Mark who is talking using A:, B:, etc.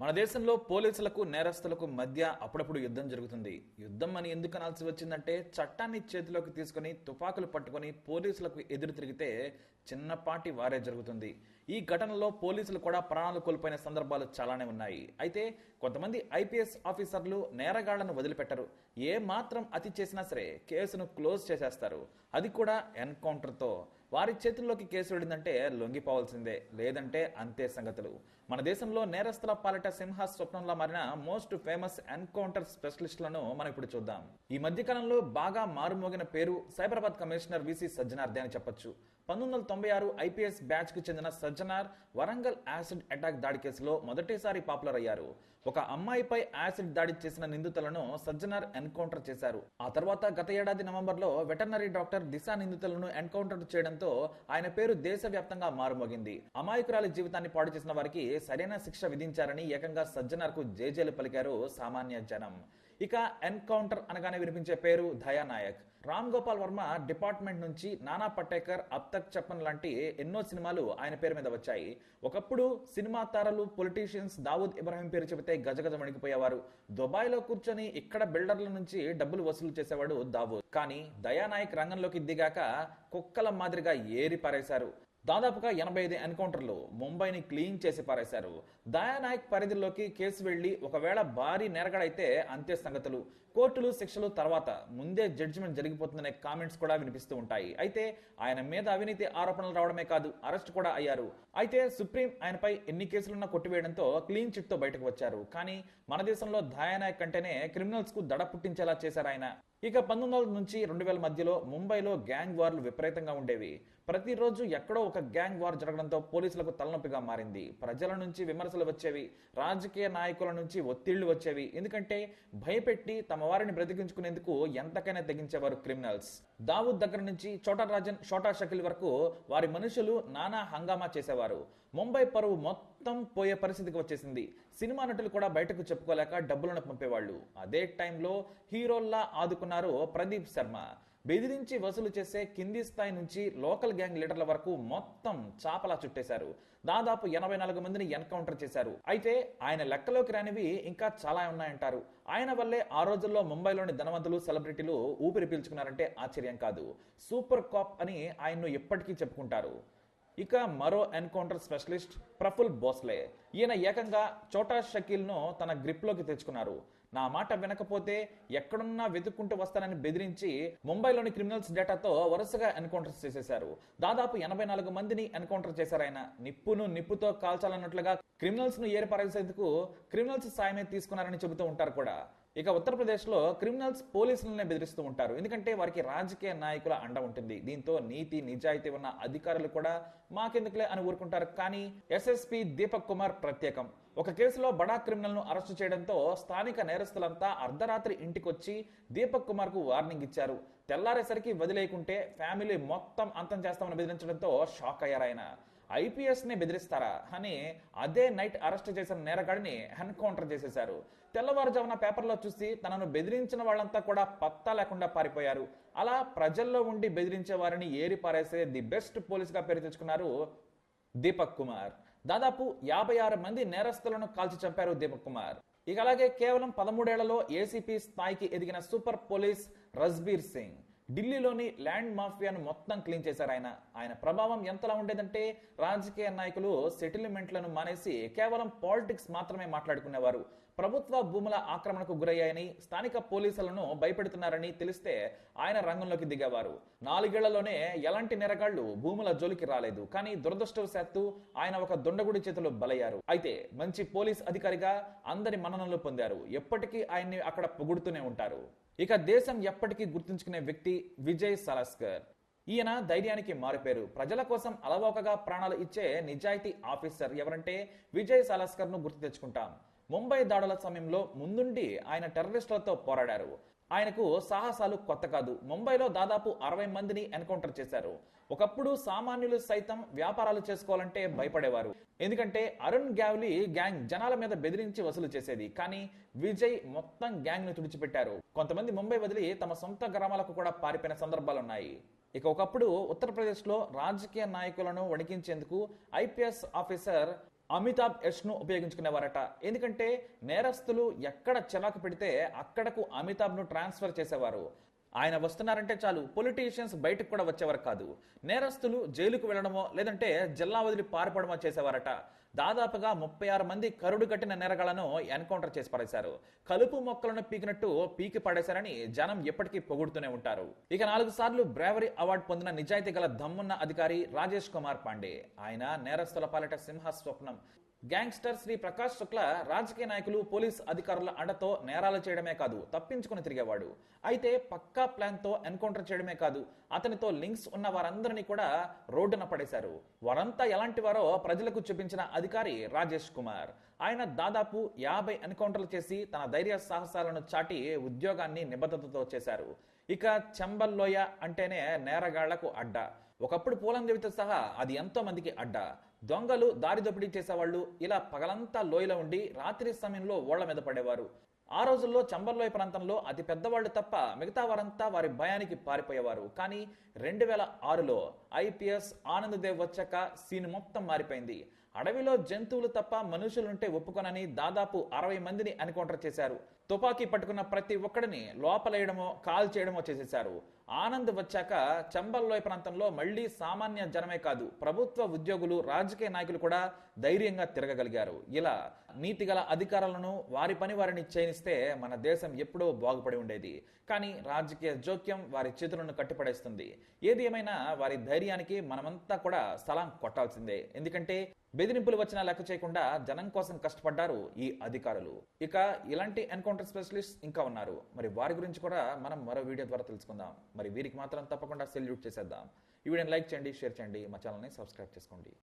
A: మన దేశంలో పోలీసులకు నేరస్తులకు మధ్య అప్పుడప్పుడు యుద్ధం జరుగుతుంది. యుద్ధం అని ఎందుకు అనాల్సి వచ్చిందంటే చట్టాన్ని చేతిలోకి తీసుకుని తుపాకులు పట్టుకుని పోలీసులకు ఎదురు తిరిగితే చిన్నపాటి వారే జరుగుతుంది. ఈ ఘటనలో పోలీసులు కూడా ప్రాణాలు కోల్పోయిన సందర్భాలు చాలానే ఉన్నాయి. అయితే కొంతమంది ఐపీఎస్ ఆఫీసర్లు నేరగాళ్లను వదిలిపెట్టరు. ఏ మాత్రం అతి చేసినా సరే కేసును క్లోజ్ చేసేస్తారు. అది కూడా ఎన్కౌంటర్తో. వారి చేతుల్లోకి కేసు వెళ్ళిందంటే లొంగిపోవాల్సిందే, లేదంటే అంతే సంగతులు. మన దేశంలో నేరస్తుల పాలిట సింహ స్వప్నంలా మారిన మోస్ట్ ఫేమస్ ఎన్కౌంటర్ స్పెషలిస్టులను మనం ఇప్పుడు చూద్దాం. ఈ మధ్య కాలంలో బాగా మారుమోగిన పేరు సైబరాబాద్ కమిషనర్ విసి సజ్జనార్దే అని చెప్పొచ్చు. 1996 ఐపీఎస్ బ్యాచ్ కు చెందిన సజ్జనార్ వరంగల్ యాసిడ్ అటాక్ దాడి కేసులో మొదటిసారి పాపులర్ అయ్యారు. ఒక అమ్మాయిపై యాసిడ్ దాడి చేసిన నిందితులను సజ్జనార్ ఎన్కౌంటర్ చేశారు. ఆ తర్వాత గత ఏడాది నవంబర్లో వెటర్నరీ డాక్టర్ దిశా నిందితులను ఎన్కౌంటర్ చేయడంతో ఆయన పేరు దేశవ్యాప్తంగా మారుమోగింది. అమాయకురాలి జీవితాన్ని పాడు చేసిన వారికి సరైన శిక్ష విధించారని ఏకంగా సజ్జనార్ కు జేజేలు పలికారు సామాన్య జనం. ఇక ఎన్కౌంటర్ అనగానే వినిపించే పేరు దయానాయక్. రామ్ గోపాల్ వర్మ డిపార్ట్మెంట్ నుంచి నానా పటేకర్, అబ్ తక్ చెప్పన్ లాంటి ఎన్నో సినిమాలు ఆయన పేరు మీద వచ్చాయి. ఒకప్పుడు సినిమా తారలు, పొలిటీషియన్స్ దావూద్ ఇబ్రాహిం పేరు చెబితే గజగజ వణికిపోయేవారు. దుబాయ్ లో కూర్చొని ఇక్కడ బిల్డర్ల నుంచి డబ్బులు వసూలు చేసేవాడు దావూద్. కానీ దయానాయక్ రంగంలోకి దిగాక కుక్కల మాదిరిగా ఏరి పారేశారు. దాదాపుగా 85 ఎన్కౌంటర్లు ముంబైని క్లీన్ చేసి పారేశారు. దయానాయక్ పరిధిలోకి కేసు వెళ్లి ఒకవేళ భారీ నేరగాడైతే అంతే సంగతులు. కోర్టులు శిక్షలు తర్వాత ముందే జడ్జిమెంట్ జరిగిపోతుందనే కామెంట్స్ కూడా వినిపిస్తూ ఉంటాయి. అయితే ఆయన మీద అవినీతి ఆరోపణలు రావడమే కాదు, అరెస్ట్ కూడా అయ్యారు. అయితే సుప్రీం ఆయనపై ఎన్ని కేసులున్నా కొట్టివేయడంతో క్లీన్ చిట్ తో బయటకు వచ్చారు. కానీ మన దేశంలో దయానాయక్ అంటేనే క్రిమినల్స్ కు దడ పుట్టించేలా చేశారు ఆయన. ఇక 1900 నుంచి 2000 మధ్యలో ముంబైలో గ్యాంగ్ వార్లు విపరీతంగా ఉండేవి. ప్రతిరోజు ఎక్కడో ఒక గ్యాంగ్ వార్ జరగడంతో పోలీసులకు తలనొప్పిగా మారింది. ప్రజల నుంచి విమర్శలు వచ్చేవి, రాజకీయ నాయకుల నుంచి ఒత్తిళ్లు వచ్చేవి. ఎందుకంటే భయపెట్టి తమ వారిని బ్రతికించుకునేందుకు ఎంతకైనా తెగించేవారు క్రిమినల్స్. దావూద్ దగ్గర నుంచి చోటా రాజన్, షోటా షకీల్ వరకు వారి మనుషులు నానా హంగామా చేసేవారు. ముంబై పరువు మొత్తం పోయే పరిస్థితికి వచ్చేసింది. సినిమా నటులు కూడా బయటకు చెప్పుకోలేక డబ్బులను పంపేవాళ్లు. అదే టైంలో హీరోల్లా ఆదుకున్నారు ప్రదీప్ శర్మ. బెదిరించి వసూలు చేసే కింది స్థాయి నుంచి లోకల్ గ్యాంగ్ లీడర్ల వరకు మొత్తం చాపలా చుట్టేశారు. దాదాపు 84 మందిని ఎన్కౌంటర్ చేశారు. అయితే ఆయన లెక్కలోకి రానివి ఇంకా చాలా ఉన్నాయంటారు. ఆయన వల్లే ఆ రోజుల్లో ముంబైలోని ధనవంతులు, సెలబ్రిటీలు ఊపిరి పీల్చుకున్నారంటే ఆశ్చర్యం కాదు. సూపర్ కాప్ అని ఆయన్ను ఎప్పటికీ చెప్పుకుంటారు. ఇక మరో ఎన్కౌంటర్ స్పెషలిస్ట్ ప్రఫుల్ భోస్లే. ఈయన ఏకంగా చోటా షకీల్ ను తన గ్రిప్ లోకి తెచ్చుకున్నారు. నా మాట వినకపోతే ఎక్కడున్నా వెతుక్కుంటూ వస్తానని బెదిరించి ముంబైలోని క్రిమినల్స్ డేటాతో వరుసగా ఎన్కౌంటర్స్ చేసేశారు. దాదాపు 84 మందిని ఎన్కౌంటర్ చేశారు ఆయన. నిప్పును నిప్పుతో కాల్చాలన్నట్లుగా క్రిమినల్స్ ను ఏర్పరేసేందుకు క్రిమినల్స్ సాయమే తీసుకున్నారని చెబుతూ ఉంటారు కూడా. ఇక ఉత్తరప్రదేశ్ లో క్రిమినల్స్ పోలీసులనే బెదిరిస్తూ ఉంటారు. ఎందుకంటే వారికి రాజకీయ నాయకుల అండ ఉంటుంది. దీంతో నీతి నిజాయితీ ఉన్న అధికారులు కూడా మాకెందుకులే అని ఊరుకుంటారు. కానీ ఎస్ఎస్పీ దీపక్ కుమార్ ప్రత్యేకం. ఒక కేసులో బడా క్రిమినల్ ను అరెస్టు చేయడంతో స్థానిక నేరస్తులంతా అర్ధరాత్రి ఇంటికొచ్చి దీపక్ కుమార్ కు వార్నింగ్ ఇచ్చారు. తెల్లారేసరికి వదిలేయకుంటే ఫ్యామిలీ మొత్తం అంతం చేస్తామని బెదిరించడంతో షాక్ అయ్యారు ఆయన. ఐపీఎస్ ని బెదిరిస్తారా అని అదే నైట్ అరెస్ట్ చేసిన నేరగాడిని ఎన్కౌంటర్ చేసేశారు. తెల్లవారుజామున పేపర్లో చూసి తనను బెదిరించిన వాళ్ళంతా కూడా పత్తా లేకుండా పారిపోయారు. అలా ప్రజల్లో ఉండి బెదిరించే వారిని ఏరి పారేసే ది బెస్ట్ పోలీస్ గా పేరు తెచ్చుకున్నారు దీపక్ కుమార్. దాదాపు 56 మంది నేరస్తులను కాల్చి చంపారు దీపక్ కుమార్. ఇక అలాగే కేవలం 13 ఏళ్లలో ఏసీపీ స్థాయికి ఎదిగిన సూపర్ పోలీస్ రజ్బీర్ సింగ్ ఢిల్లీలోని ల్యాండ్ మాఫియాను మొత్తం క్లీన్ చేశారు ఆయన. ఆయన ప్రభావం ఎంతలా ఉండేదంటే రాజకీయ నాయకులు సెటిల్మెంట్లను మానేసి కేవలం పాలిటిక్స్ మాత్రమే మాట్లాడుకునేవారు. ప్రభుత్వ భూముల ఆక్రమణకు గురయ్యాయని, స్థానిక పోలీసులను భయపెడుతున్నారని తెలిస్తే ఆయన రంగంలోకి దిగేవారు. 4 ఏళ్లలోనే ఎలాంటి నేరగాళ్లు భూముల జోలికి రాలేదు. కానీ దురదృష్టవశాత్తు ఆయన ఒక దొండగుడి చేతిలో బలయ్యారు. అయితే మంచి పోలీస్ అధికారిగా అందరి మన్ననలు పొందారు. ఎప్పటికీ ఆయన్ని అక్కడ పొగుడుతూనే ఉంటారు. ఇక దేశం ఎప్పటికీ గుర్తుంచుకునే వ్యక్తి విజయ్ సాలస్కర్. ఈయన ధైర్యానికి మారిపేరు. ప్రజల కోసం అలవోకగా ప్రాణాలు ఇచ్చే నిజాయితీ ఆఫీసర్ ఎవరంటే విజయ్ సాలస్కర్ ను గుర్తు తెచ్చుకుంటాం. ముంబై దాడుల సమయంలో ముందుండి ఆయన టెర్రరిస్టులతో పోరాడారు. ఆయనకు సాహసాలు కొత్త కాదు. ముంబైలో దాదాపు 60 మందిని ఎన్కౌంటర్ చేశారు. ఒకప్పుడు సామాన్యులు సైతం వ్యాపారాలు చేసుకోవాలంటే భయపడేవారు. ఎందుకంటే అరుణ్ గ్యావ్లీ గ్యాంగ్ జనాల మీద బెదిరించి వసూలు చేసేది. కానీ విజయ్ మొత్తం గ్యాంగ్ ను తుడిచిపెట్టారు. కొంతమంది ముంబై వదిలి తమ సొంత గ్రామాలకు కూడా పారిపోయిన సందర్భాలున్నాయి. ఇక ఒకప్పుడు ఉత్తరప్రదేశ్ లో రాజకీయ నాయకులను వణికించేందుకు ఐపీఎస్ ఆఫీసర్ అమితాబ్ యష్ను ఉపయోగించుకునేవారట. ఎందుకంటే నేరస్తులు ఎక్కడ చిరాకు పెడితే అక్కడకు అమితాబ్ను ట్రాన్స్ఫర్ చేసేవారు. ఆయన వస్తున్నారంటే చాలు పొలిటీషియన్స్ బయటకు కూడా వచ్చేవారు కాదు. నేరస్తులు జైలుకు వెళ్లడమో లేదంటే జిల్లా వదిలి పారిపోవడమో చేసేవారట. దాదాపుగా 36 మంది కరుడు కట్టిన నేరగాళ్లను ఎన్కౌంటర్ చేసి పడేశారు. కలుపు మొక్కలను పీకినట్టు పీకి పడేశారని జనం ఎప్పటికీ పొగుడుతూనే ఉంటారు. ఇక 4 సార్లు బ్రేవరీ అవార్డు పొందిన నిజాయితీ గల దమ్మున్న అధికారి రాజేష్ కుమార్ పాండే. ఆయన నేరస్తుల పాలిట సింహ స్వప్నం. గ్యాంగ్స్టర్ శ్రీ ప్రకాష్ శుక్లా రాజకీయ నాయకులు పోలీస్ అధికారుల అండతో నేరాలు చేయడమే కాదు తప్పించుకుని తిరిగేవాడు. అయితే పక్కా ప్లాన్ తో ఎన్కౌంటర్ చేయడమే కాదు అతనితో లింక్స్ ఉన్న వారందరినీ కూడా రోడ్డున పడేశారు. వారంతా ఎలాంటి వారో ప్రజలకు చూపించిన అధికారి రాజేష్ కుమార్. ఆయన దాదాపు 50 ఎన్కౌంటర్లు చేసి తన ధైర్య సాహసాలను చాటి ఉద్యోగాన్ని నిబద్ధతతో చేశారు. ఇక చంబల్లోయ అంటేనే నేరగాళ్లకు అడ్డ. ఒకప్పుడు పూలందేవితో సహా అది ఎంతో మందికి అడ్డ. దొంగలు దారి దోపిడీ చేసేవాళ్ళు ఇలా పగలంతా లోయలో ఉండి రాత్రి సమయంలో ఓళ్ల మీద పడేవారు. ఆ రోజుల్లో చంబల్లోయ ప్రాంతంలో అతి పెద్దవాళ్లు తప్ప మిగతా వారంతా వారి భయానికి పారిపోయేవారు. కానీ 2006లో ఐపీఎస్ ఆనంద్ దేవ్ వచ్చాక సీన్ మొత్తం మారిపోయింది. అడవిలో జంతువులు తప్ప మనుషులుంటే ఒప్పుకొనని దాదాపు 60 మందిని ఎన్కౌంటర్ చేశారు. తుపాకీ పట్టుకున్న ప్రతి ఒక్కడిని లోపలేయడమో కాల్ చేయడమో చేసేశారు. ఆనంద్ వచ్చాక చంబల్లోయ ప్రాంతంలో మళ్లీ సామాన్య జనమే కాదు ప్రభుత్వ ఉద్యోగులు రాజకీయ నాయకులు కూడా ధైర్యంగా తిరగగలిగారు. ఇలా నీతిగల అధికారులను వారి పని వారిని చేయనిస్తే మన దేశం ఎప్పుడో బాగుపడి ఉండేది. కానీ రాజకీయ జోక్యం వారి చేతులను కట్టిపడేస్తుంది. ఏది ఏమైనా వారి ధైర్యానికి మనమంతా కూడా సలాం కొట్టాల్సిందే. ఎందుకంటే బెదిరింపులు వచ్చినా లెక్క చేయకుండా జనం కోసం కష్టపడ్డారు ఈ అధికారులు. ఇక ఇలాంటి ఎన్కౌంటర్ స్పెషలిస్ట్ ఇంకా ఉన్నారు. మరి వారి గురించి కూడా మనం మరో వీడియో ద్వారా తెలుసుకుందాం. మరి వీరికి మాత్రం తప్పకుండా సెల్యూట్ చేసేద్దాం. ఈ వీడియోని లైక్ చేయండి, షేర్ చేయండి, మా ఛానల్ని సబ్స్క్రైబ్ చేసుకోండి.